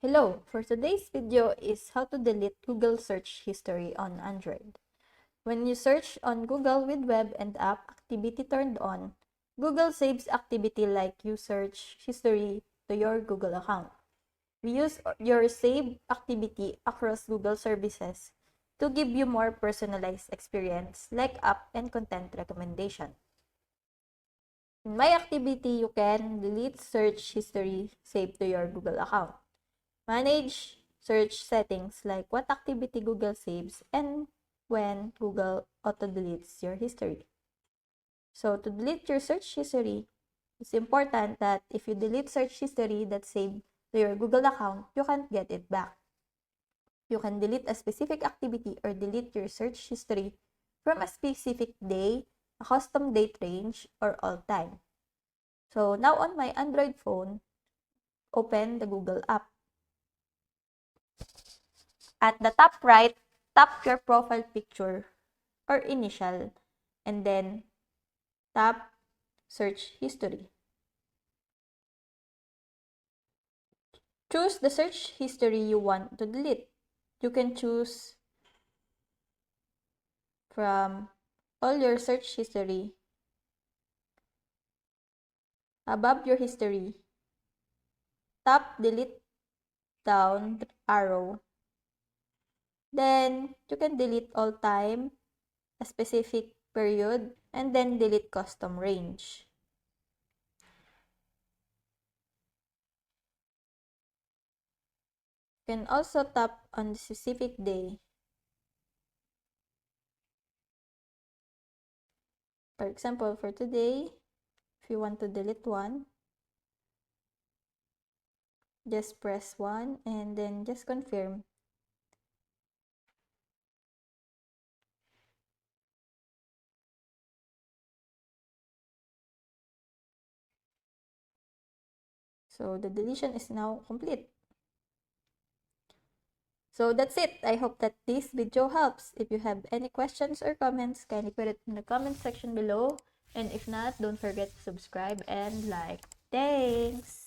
Hello, for today's video is how to delete Google search history on Android. When you search on Google with web and app activity turned on, Google saves activity like you search history to your Google account. We use your saved activity across Google services to give you more personalized experience like app and content recommendation. In My Activity, you can delete search history saved to your Google account. Manage search settings like what activity Google saves and when Google auto-deletes your history. So to delete your search history, it's important that if you delete search history that's saved to your Google account, you can't get it back. You can delete a specific activity or delete your search history from a specific day, a custom date range, or all time. So now on my Android phone, open the Google app. At the top right, tap your profile picture or initial and then tap search history. Choose the search history you want to delete. You can choose from all your search history. Above your history, tap delete down arrow. Then you can delete all time, a specific period, and then delete custom range. You can also tap on the specific day. For example, for today, if you want to delete one, just press 1 and then just confirm. So the deletion is now complete. So that's it. I hope that this video helps. If you have any questions or comments, kindly put it in the comment section below. And if not, don't forget to subscribe and like. Thanks!